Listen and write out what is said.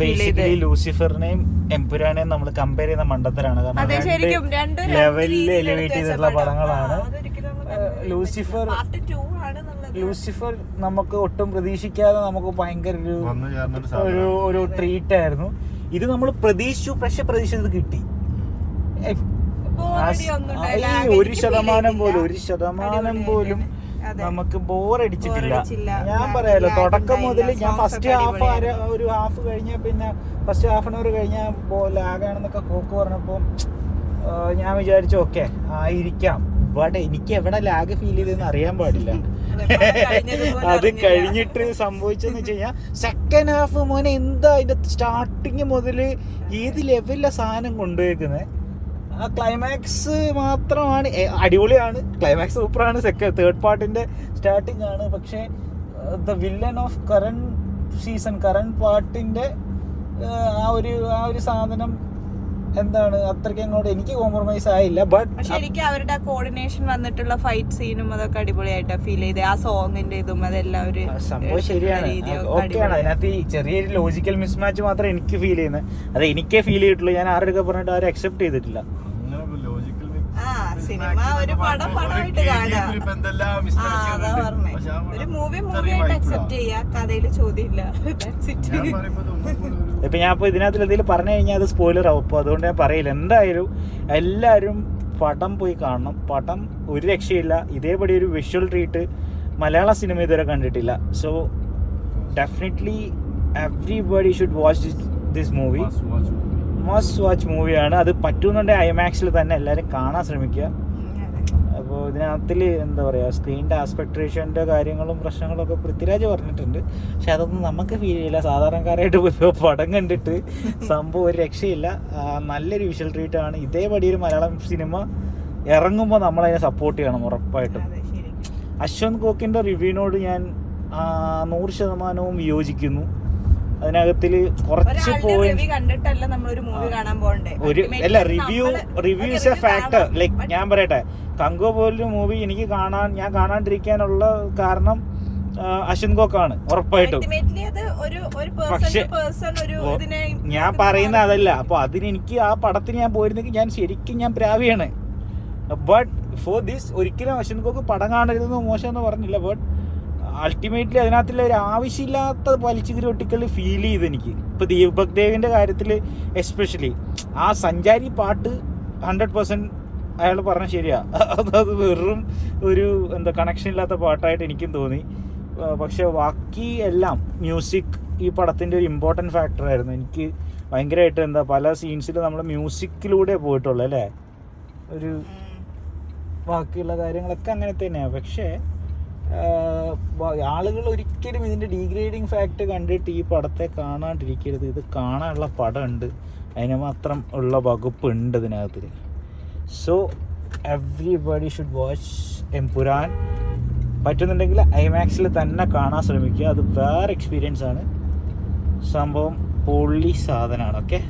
Basically ലൂസിഫറിനെയും എംപുരാനെയും നമ്മൾ compare ചെയ്യുന്ന മണ്ടത്തരാണ്. കാരണം ലെവലിൽ എലിവേറ്റ് ചെയ്തിട്ടുള്ള പടങ്ങളാണ്. ലൂസിഫർ നമുക്ക് ഒട്ടും പ്രതീക്ഷിക്കാതെ നമുക്ക് ഭയങ്കര ഒരു ട്രീറ്റ് ആയിരുന്നു. ഇത് നമ്മൾ പ്രതീക്ഷിച്ചു, പക്ഷെ പ്രതീക്ഷിച്ചത് കിട്ടി. 1% പോലും നമുക്ക് ബോറടിച്ചിട്ടില്ല. ഞാൻ പറയാലോ, തുടക്കം മുതൽ ഞാൻ ഫസ്റ്റ് ഹാഫ് കഴിഞ്ഞ പിന്നെ ഫസ്റ്റ് ഹാഫ് ആൻ അവർ കഴിഞ്ഞാൽ ലാഗാണെന്നൊക്കെ കോക്ക് പറഞ്ഞപ്പോ ഞാൻ വിചാരിച്ചു ഓക്കെ ആയിരിക്കാം. ബട്ട് എനിക്ക് എവിടെ ലാഗ് ഫീൽ ചെയ്തെന്ന് അറിയാൻ പാടില്ല. അത് കഴിഞ്ഞിട്ട് സംഭവിച്ചെന്ന് വെച്ച് കഴിഞ്ഞാൽ സെക്കൻഡ് ഹാഫ് മോനെ എന്താ അതിന്റെ സ്റ്റാർട്ടിങ് മുതൽ ഏത് ലെവലിലെ സാധനം കൊണ്ടുപോയിരിക്കുന്നത്. ആ ക്ലൈമാക്സ് മാത്രമാണ് അടിപൊളിയാണ്, ക്ലൈമാക്സ് സൂപ്പറാണ്. തേർഡ് പാർട്ടിന്റെ സ്റ്റാർട്ടിങ് ആണ്. പക്ഷെ ദ വില്ലൻ ഓഫ് കറന്റ് പാർട്ടിന്റെ ആ ഒരു സാധനം എന്താണ് അത്രയ്ക്ക് അങ്ങോട്ട് എനിക്ക് കോംപ്രമൈസ് ആയില്ല. ബട്ട് ശരിക്കും അവരുടെ കോർഡിനേഷൻ വന്നിട്ടുള്ള ഫൈറ്റ് സീനും അതൊക്കെ അടിപൊളിയായിട്ടാ ഫീൽ ചെയ്തത്. ആ സോങ്ങിന്റെ ഇതും അതെല്ലാം ഒരു സംഭവം ശരിയാണ്, ഓക്കെയാണ്. അതിനകത്ത് ഈ ചെറിയൊരു ലോജിക്കൽ മിസ്മാച്ച് മാത്രമേ എനിക്ക് ഫീൽ ചെയ്യുന്നത്. അത് എനിക്കേ ഫീൽ ചെയ്തിട്ടുള്ളൂ. ഞാൻ ആരുടെ പറഞ്ഞിട്ട് ആരും അക്സെപ്റ്റ് ചെയ്തിട്ടില്ല. സിനിമ ഒരു പടമായിട്ട് കാണാം. ഒരു മൂവി ആയിട്ട് അക്സെപ്റ്റ് ചെയ്യാം. കഥയില് ചോദ്യമില്ല. ഇപ്പൊ ഞാൻ ഇപ്പൊ ഇതിനകത്ത് എന്തെങ്കിലും പറഞ്ഞു കഴിഞ്ഞാൽ അത് സ്പോയിലർ ആവും. അപ്പൊ അതുകൊണ്ട് ഞാൻ പറയില്ല. എന്തായാലും എല്ലാവരും പടം പോയി കാണണം. പടം ഒരു രക്ഷയില്ല. ഇതേപടി ഒരു വിഷ്വൽ ട്രീറ്റ് മലയാള സിനിമ ഇതുവരെ കണ്ടിട്ടില്ല. So definitely everybody should watch this movie. Must watch മൂവിയാണ്. അത് പറ്റുന്നുണ്ടെങ്കിൽ ഐമാക്സിൽ തന്നെ എല്ലാവരും കാണാൻ ശ്രമിക്കുക. അപ്പോൾ ഇതിനകത്തിൽ എന്താ പറയുക, സ്ക്രീനിൻ്റെ ആസ്പെക്ട് റേഷ്യോൻ്റെ കാര്യങ്ങളും പ്രശ്നങ്ങളൊക്കെ പൃഥ്വിരാജ് പറഞ്ഞിട്ടുണ്ട്. പക്ഷെ അതൊന്നും നമുക്ക് ഫീൽ ചെയ്യില്ല. സാധാരണക്കാരായിട്ട് പടം കണ്ടിട്ട് സംഭവം ഒരു രക്ഷയില്ല. നല്ലൊരു വിഷ്വൽ ട്രീറ്റാണ്. ഇതേപടി ഒരു മലയാളം സിനിമ ഇറങ്ങുമ്പോൾ നമ്മളതിനെ സപ്പോർട്ട് ചെയ്യണം ഉറപ്പായിട്ടും. അശ്വന്ത് കോക്കിൻ്റെ റിവ്യൂവിനോട് ഞാൻ 100% വിയോജിക്കുന്നു. അതിനകത്തിൽ കുറച്ച് അല്ല review is A factor. Like ഞാൻ പറയട്ടെ, കങ്കോ പോലൊരു മൂവി എനിക്ക് ഞാൻ കാണാണ്ടിരിക്കാനുള്ള കാരണം അശ്വന്ത് കോക്കാണ് ഉറപ്പായിട്ടും. പക്ഷെ ഞാൻ പറയുന്ന അതല്ല. അപ്പൊ അതിനെനിക്ക് ആ പടത്തിന് ഞാൻ പോയിരുന്നെങ്കിൽ ഞാൻ ശരിക്കും ഞാൻ പ്രാവിയാണ്. ബട്ട് ഫോർ ദിസ് ഒരിക്കലും അശ്വന്ത് കോക്ക് പടം കാണരുതെന്ന് മോശമെന്ന് പറഞ്ഞില്ല. ബട്ട് അൾട്ടിമേറ്റ്ലി അതിനകത്തുള്ള ഒരു ആവശ്യമില്ലാത്ത വലിച്ചുകിരൊട്ടിക്കൽ ഫീൽ ചെയ്ത് എനിക്ക്. ഇപ്പോൾ ദീപക് ദേവിൻ്റെ കാര്യത്തിൽ എസ്പെഷ്യലി ആ സഞ്ചാരി പാട്ട് 100% അയാൾ പറഞ്ഞ ശരിയാ. അത് വെറും ഒരു കണക്ഷൻ ഇല്ലാത്ത പാട്ടായിട്ട് എനിക്കും തോന്നി. പക്ഷെ ബാക്കി എല്ലാം മ്യൂസിക് ഈ പടത്തിൻ്റെ ഒരു ഇമ്പോർട്ടൻറ്റ് ഫാക്ടറായിരുന്നു. എനിക്ക് ഭയങ്കരമായിട്ട് പല സീൻസിൽ നമ്മൾ മ്യൂസിക്കിലൂടെ പോയിട്ടുള്ളൂ അല്ലേ. ഒരു ബാക്കിയുള്ള കാര്യങ്ങളൊക്കെ അങ്ങനെ തന്നെയാണ്. പക്ഷേ ആളുകൾ ഒരിക്കലും ഇതിൻ്റെ ഡീഗ്രേഡിങ് ഫാക്ട് കണ്ടിട്ട് ഈ പടത്തെ കാണാണ്ടിരിക്കരുത്. ഇത് കാണാനുള്ള പടമുണ്ട്, അതിന് മാത്രം ഉള്ള വകുപ്പുണ്ട് ഇതിനകത്ത്. So everybody should watch Empuraan. പറ്റുന്നുണ്ടെങ്കിൽ ഐമാക്സിൽ തന്നെ കാണാൻ ശ്രമിക്കുക. അത് വേറെ എക്സ്പീരിയൻസ് ആണ്. സംഭവം പൊള്ളി സാധനമാണ്. ഓക്കെ.